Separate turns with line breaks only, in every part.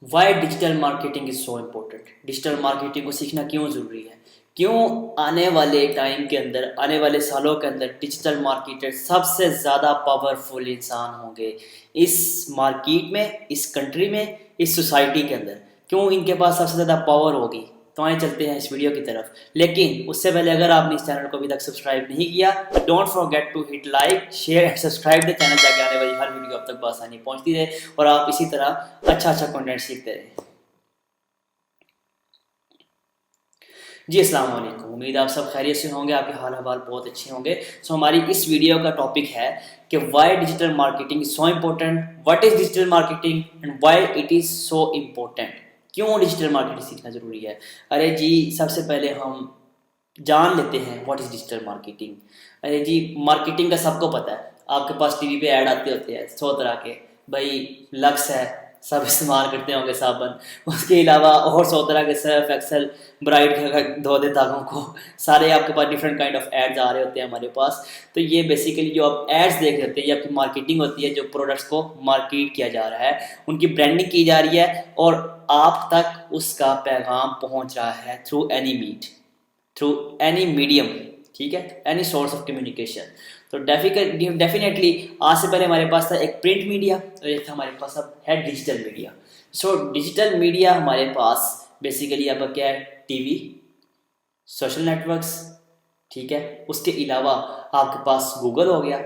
Y digital marketing is so important. Digital marketing को सीखना क्यों ज़रूरी है? क्यों आने वाले टाइम के अंदर, आने वाले सालों के अंदर डिजिटल मार्केटर सबसे ज़्यादा पावरफुल इंसान होंगे इस मार्केट में, इस कंट्री में, इस सोसाइटी के अंदर? क्यों इनके पास सबसे ज़्यादा पावर होगी? तो आइए चलते हैं इस वीडियो की तरफ। लेकिन उससे पहले अगर आपने इस चैनल को अभी तक सब्सक्राइब नहीं किया तो don't forget to hit like, share and subscribe the channel, ताकि आने वाली हर वीडियो आप तक बआसानी पहुंचती रहे और आप इसी तरह अच्छा अच्छा कंटेंट सीखते रहें। जी अस्सलाम वालेकुम, उम्मीद आप सब खैरियत से होंगे, आपके हाल हवाल बहुत अच्छे होंगे। सो हमारी इस वीडियो का टॉपिक है कि why digital marketing is so important, what is digital marketing and why it is so important. क्यों डिजिटल मार्केटिंग सीखना ज़रूरी है? अरे जी, सबसे पहले हम जान लेते हैं व्हाट इज़ डिजिटल मार्केटिंग। अरे जी, मार्केटिंग का सबको पता है। आपके पास टीवी पे ऐड आते होते हैं 100 तरह के, भाई लक्स है, सब इस्तेमाल करते होंगे साबुन। उसके अलावा और 100 तरह के सर्फ एक्सेल, ब्राइट का धो दे दागों को, सारे आपके पास डिफरेंट काइंड ऑफ एड्स आ रहे होते हैं हमारे पास। तो ये बेसिकली जो आप एड्स देख रहे होते हैं, ये आपकी मार्केटिंग होती है। जो प्रोडक्ट्स को मार्केट किया जा रहा है, उनकी ब्रांडिंग की जा रही है और आप तक उसका पैगाम पहुंच रहा है through any meet, through any medium, ठीक है, एनी सोर्स ऑफ कम्युनिकेशन। तो डेफिनेटली आज से पहले हमारे पास था एक प्रिंट मीडिया और एक था हमारे पास अब है digital media. So digital media हमारे पास बेसिकली अब क्या है? टीवी, सोशल नेटवर्क्स, ठीक है। उसके अलावा आपके पास गूगल हो गया।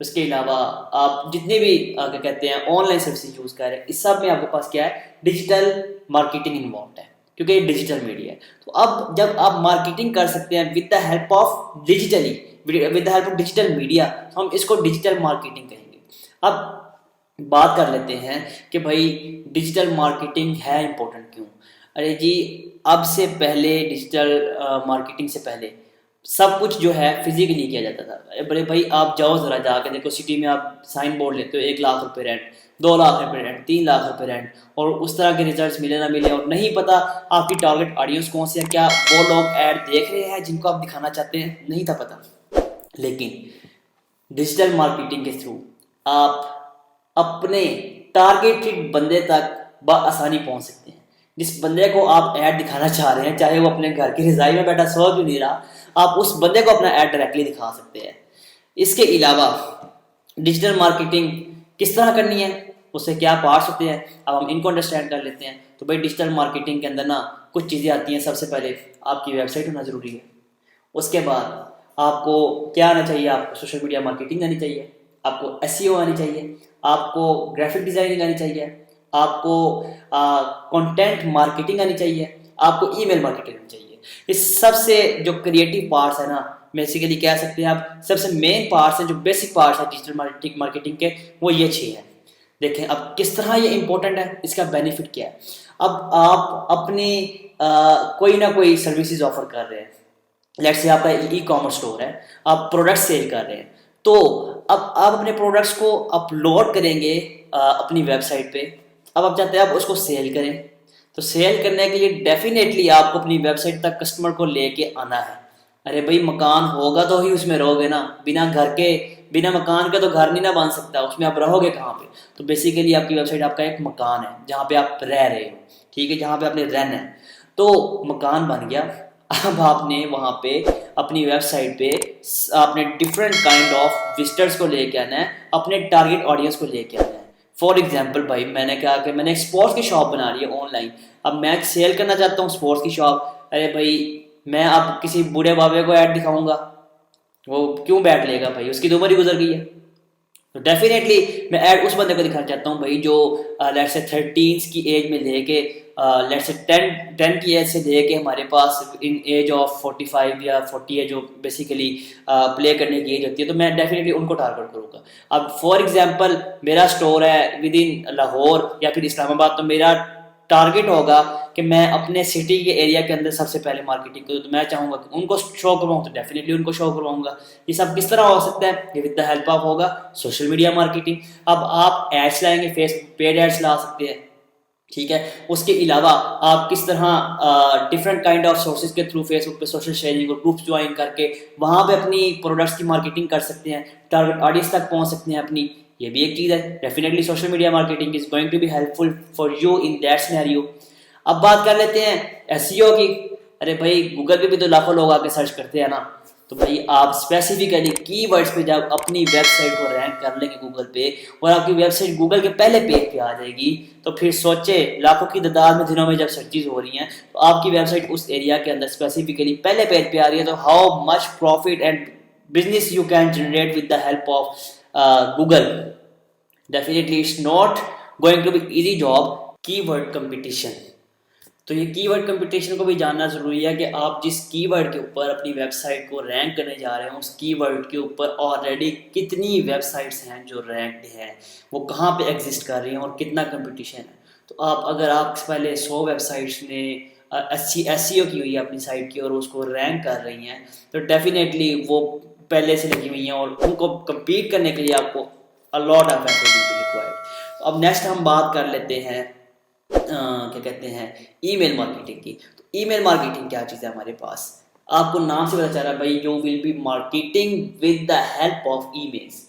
उसके अलावा आप जितने भी क्या कहते हैं ऑनलाइन सर्विसेज यूज़ कर रहे हैं, इस सब में आपके पास क्या है? डिजिटल मार्केटिंग इन्वॉल्व है, क्योंकि ये डिजिटल मीडिया है। तो अब जब आप मार्केटिंग कर सकते हैं with the help of digitally, with the help of digital media, तो हम इसको डिजिटल मार्केटिंग कहेंगे। अब बात कर लेते हैं कि भाई डिजिटल मार्केटिंग है इम्पोर्टेंट क्यों? अरे जी, अब से पहले डिजिटल मार्केटिंग से पहले सब कुछ जो है फिजिकली किया जाता था। बड़े भाई आप जाओ ज़रा जाके देखो, सिटी में आप साइन बोर्ड लेते हो 1 लाख रुपए रेंट, 2 लाख रुपए रेंट, 3 लाख रुपए रेंट, और उस तरह के रिजल्ट मिले ना मिले और नहीं पता आपकी टारगेट ऑडियंस कौन सी है, क्या वो लोग ऐड देख रहे हैं जिनको आप दिखाना चाहते हैं, नहीं था पता। लेकिन डिजिटल मार्केटिंग के थ्रू आप अपने टारगेटेड बंदे तक बआसानी पहुंच सकते हैं। जिस बंदे को आप ऐड दिखाना चाह रहे हैं, चाहे वो अपने घर की रजाई में बैठा सो क्यों नहीं रहा, आप उस बंदे को अपना ऐड डायरेक्टली दिखा सकते हैं। इसके अलावा डिजिटल मार्केटिंग किस तरह करनी है, उससे क्या पार्ट्स होते हैं, अब हम इनको अंडरस्टैंड कर लेते हैं। तो भाई डिजिटल मार्केटिंग के अंदर ना कुछ चीज़ें आती हैं। सबसे पहले आपकी वेबसाइट होना ज़रूरी है। उसके बाद आपको क्या आना चाहिए? आपको सोशल मीडिया मार्केटिंग आनी चाहिए, आपको एसईओ आनी चाहिए, आपको ग्राफिक डिजाइनिंग आनी चाहिए, आपको कंटेंट मार्केटिंग आनी चाहिए, आपको ईमेल मार्केटिंग आनी चाहिए। इस सबसे जो क्रिएटिव पार्ट्स है ना, बेसिकली कह सकते हैं आप सबसे मेन पार्ट्स हैं, जो बेसिक पार्ट्स है डिजिटल मार्केटिंग के, वो ये 6 हैं। देखें अब किस तरह ये इंपॉर्टेंट है, इसका बेनिफिट क्या है। अब आप अपनी कोई ना कोई सर्विसेज ऑफर कर रहे हैं। लेट्स से आपका ई कॉमर्स स्टोर है, आप प्रोडक्ट सेल कर रहे हैं। तो अब आप अपने प्रोडक्ट्स को अपलोड करेंगे अपनी वेबसाइट पे। अब आप चाहते हैं आप उसको सेल करें, तो सेल करने के लिए डेफिनेटली आपको अपनी वेबसाइट तक कस्टमर को लेके आना है। अरे भाई, मकान होगा तो ही उसमें रहोगे ना, बिना घर के, बिना मकान के तो घर नहीं ना बन सकता, उसमें आप रहोगे कहाँ पे? तो बेसिकली आपकी वेबसाइट आपका एक मकान है जहाँ पे आप रह रहे हो, ठीक है, जहाँ पे आपने रहना है। तो मकान बन गया। अब आपने वहाँ पे अपनी वेबसाइट पे आपने डिफरेंट काइंड ऑफ विजिटर्स को लेके आना है, अपने टारगेट ऑडियंस को लेके आना है। फॉर एग्जाम्पल भाई, मैंने कहा कि मैंने एक स्पोर्ट्स की शॉप बना रही है ऑनलाइन। अब मैं सेल करना चाहता हूँ स्पोर्ट्स की शॉप। अरे भाई, मैं अब किसी बूढ़े बाबे को ऐड दिखाऊंगा, वो क्यों बैठ लेगा भाई, उसकी तो उम्र ही गुजर गई है। तो डेफिनेटली मैं ऐड उस बंदे को दिखाना चाहता हूँ भाई जो लेट्स से 13 की एज में लेके लेट्स से 10 की एज से लेके हमारे पास इन एज ऑफ 45 या 40 है, जो बेसिकली प्ले करने की एज होती है। तो मैं डेफिनेटली उनको टारगेट करूँगा। अब फॉर एग्जांपल मेरा स्टोर है विद इन लाहौर या फिर इस्लामाबाद, तो मेरा टारगेट होगा कि मैं अपने सिटी के एरिया के अंदर सबसे पहले मार्केटिंग करूँ। तो मैं चाहूँगा कि उनको शो करवाऊँ, तो डेफिनेटली उनको शो करवाऊँगा। ये सब किस तरह हो सकता है? ये विद द हेल्प ऑफ होगा सोशल मीडिया मार्केटिंग। अब आप एड्स लाएंगे, फेसबुक पेड एड्स ला सकते हैं, ठीक है। उसके अलावा आप किस तरह डिफरेंट काइंड ऑफ सोर्सेज के थ्रू फेसबुक पे सोशल शेयरिंग और ग्रुप्स ज्वाइन करके वहाँ पे अपनी प्रोडक्ट्स की मार्केटिंग कर सकते हैं, टारगेट ऑडियंस तक पहुँच सकते हैं अपनी, ये भी एक चीज़ है। Definitely social media marketing is going to be helpful for you in that scenario. अब बात कर लेते हैं एसईओ की। अरे भाई गूगल पे भी तो लाखों लोग आके सर्च करते हैं ना, तो भाई आप स्पेसिफिकली कीवर्ड्स पे जब अपनी वेबसाइट को रैंक कर लेंगे गूगल पे और आपकी वेबसाइट गूगल के पहले पेज पे आ जाएगी, तो फिर सोचे लाखों की तादाद में दिनों में जब सर्चेज हो रही हैं तो आपकी वेबसाइट उस एरिया के अंदर स्पेसिफिकली पहले पेज पे आ रही है, तो how much profit and business you can generate with the help of Google. Definitely it's not going to be easy job. Keyword competition, तो ये कीवर्ड कंपटीशन को भी जानना ज़रूरी है कि आप जिस कीवर्ड के ऊपर अपनी वेबसाइट को रैंक करने जा रहे हैं उस कीवर्ड के ऊपर ऑलरेडी कितनी वेबसाइट्स हैं जो रैंक्ड हैं, वो कहाँ पे एग्जिस्ट कर रही हैं और कितना कंपटीशन है। तो आप अगर आप पहले 100 वेबसाइट्स ने अच्छी एसईओ की हुई है अपनी साइट की और उसको रैंक कर रही हैं, तो डेफिनेटली वो पहले से लगी हुई हैं और उनको compete करने के लिए आपको a lot of effort will be required। अब नेक्स्ट हम बात कर लेते हैं क्या कहते हैं ईमेल मार्केटिंग की। तो ईमेल मार्केटिंग क्या चीज़ है हमारे पास, आपको नाम से पता चल रहा है भाई, you will be marketing with the help of emails.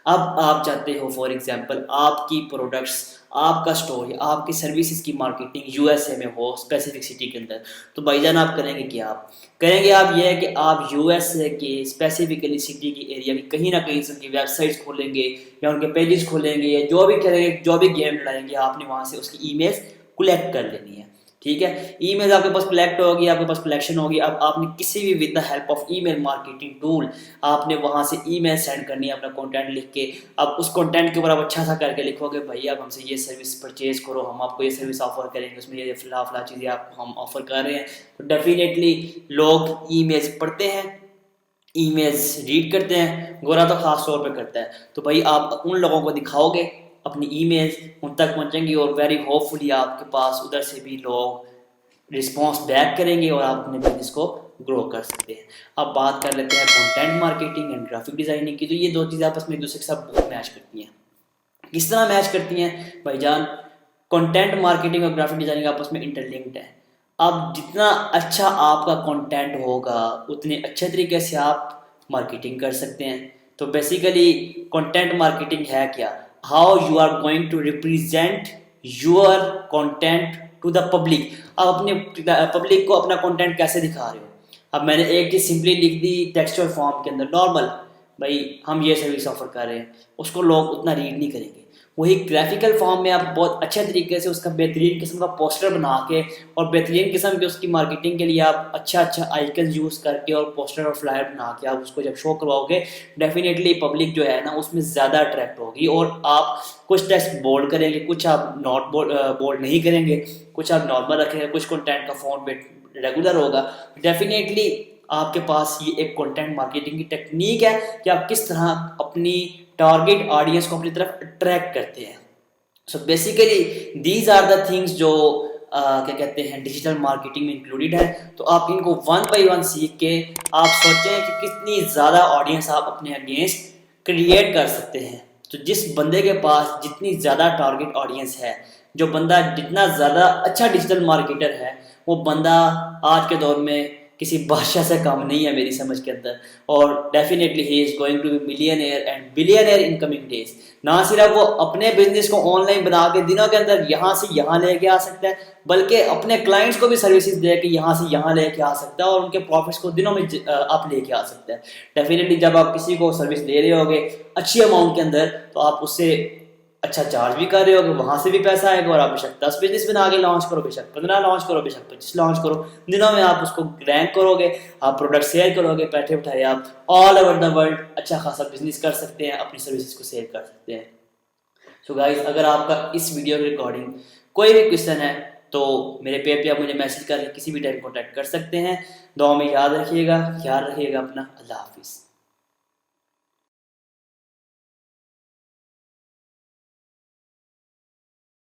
अब आप चाहते हो फॉर एग्जांपल आपकी प्रोडक्ट्स, आपका स्टोर या आपकी सर्विसेज की मार्केटिंग यूएसए में हो स्पेसिफिक सिटी के अंदर, तो भाईजान आप करेंगे क्या, आप करेंगे आप ये है कि आप यूएसए के स्पेसिफिकली सिटी की एरिया की कहीं ना कहीं से उनकी वेबसाइट्स खोलेंगे या उनके पेजेस खोलेंगे या जो भी करेंगे, जो भी गेम लड़ाएंगे, आपने वहाँ से उसकी ईमेल्स कलेक्ट कर लेनी है। ठीक है, ईमेल आपके पास कलेक्ट होगी, आपके पास कलेक्शन होगी। अब आपने किसी भी with the help of email marketing tool आपने वहां से ईमेल सेंड करनी है अपना कंटेंट लिख के। अब उस कंटेंट के ऊपर आप अच्छा सा करके लिखोगे भाई आप हमसे ये सर्विस परचेज करो, हम आपको ये सर्विस ऑफर करेंगे, उसमें ये फला चीज़ें आपको हम ऑफर कर रहे हैं। तो डेफिनेटली लोग ईमेल्स पढ़ते हैं, ईमेल्स रीड करते हैं, गोरा तो खास तौर पे करता है। तो भाई आप उन लोगों को दिखाओगे अपनी ईमेल्स, उन तक पहुंचेंगी और वेरी होपफुली आपके पास उधर से भी लोग रिस्पॉन्स बैक करेंगे और आप अपने बिजनेस को ग्रो कर सकते हैं। अब बात कर लेते हैं content marketing and graphic designing की। तो ये दो चीज़ें आपस में एक दूसरे के साथ बहुत मैच करती हैं। किस तरह मैच करती हैं भाईजान, कंटेंट मार्केटिंग और ग्राफिक डिजाइनिंग आपस में इंटरलिंक्ड है। अब जितना अच्छा आपका कंटेंट होगा उतने अच्छे तरीके से आप मार्केटिंग कर सकते हैं। तो बेसिकली कंटेंट मार्केटिंग है क्या, how you are going to represent your content to the public. आप अपने पब्लिक को अपना कंटेंट कैसे दिखा रहे हो। अब मैंने एक चीज़ सिंपली लिख दी टेक्सचुअल फॉर्म के अंदर नॉर्मल, भाई हम ये सर्विस ऑफर कर रहे हैं, उसको लोग उतना रीड नहीं करेंगे। वही ग्राफिकल फॉर्म में आप बहुत अच्छे तरीके से उसका बेहतरीन किस्म का पोस्टर बना के और बेहतरीन किस्म की उसकी मार्केटिंग के लिए आप अच्छा आइकन यूज़ करके और पोस्टर और फ्लायर बना के आप उसको जब शो करवाओगे, डेफिनेटली पब्लिक जो है ना उसमें ज़्यादा अट्रैक्ट होगी। और आप कुछ टेक्स्ट बोल्ड करेंगे, कुछ आप नॉट बोल्ड नहीं करेंगे, कुछ आप नॉर्मल रखेंगे, कुछ कंटेंट का फॉन्ट रेगुलर होगा। डेफिनेटली आपके पास ये एक कंटेंट मार्केटिंग की टेक्निक है कि आप किस तरह अपनी टारगेट ऑडियंस को अपनी तरफ अट्रैक्ट करते हैं। So basically these are the things जो क्या कहते हैं डिजिटल मार्केटिंग में इंक्लूडेड है। तो आप इनको वन बाय वन सीख के आप सोचें कि कितनी ज़्यादा ऑडियंस आप अपने अगेंस्ट क्रिएट कर सकते हैं। तो जिस बंदे के पास जितनी ज़्यादा टारगेट ऑडियंस है, जो बंदा जितना ज़्यादा अच्छा डिजिटल मार्केटर है, वो बंदा आज के दौर में किसी बादशाह से कम नहीं है मेरी समझ के अंदर। और definitely he is going to be millionaire and billionaire in coming days. ना सिर्फ वो अपने बिजनेस को ऑनलाइन बना के दिनों के अंदर यहाँ से यहाँ लेके आ सकता है, बल्कि अपने क्लाइंट्स को भी सर्विसेज दे के यहाँ से यहाँ लेके आ सकता है और उनके प्रॉफिट्स को दिनों में आप लेके आ सकता है। डेफिनेटली जब आप किसी को सर्विस दे रहे होगे अच्छी अमाउंट के अंदर, तो आप उससे अच्छा चार्ज भी कर रहे हो, वहाँ से भी पैसा आएगा और आप बेशक 10 बिजनेस बना के लॉन्च करो, बेशक 15 लॉन्च करो, बेशक 25 लॉन्च करो, दिनों में आप उसको रैंक करोगे, आप प्रोडक्ट सेल करोगे, बैठे बैठाए आप ऑल ओवर द वर्ल्ड अच्छा खासा बिजनेस कर सकते हैं, अपनी सर्विसेज को सेल कर सकते हैं। सो गाइस, अगर आपका इस वीडियो के रिकॉर्डिंग कोई भी क्वेश्चन है तो मेरे पेज पे आप मुझे मैसेज करके किसी भी टाइम कॉन्टैक्ट कर सकते हैं। दुआ में याद रखिएगा, ख्याल रखिएगा अपना। अल्लाह हाफिज़।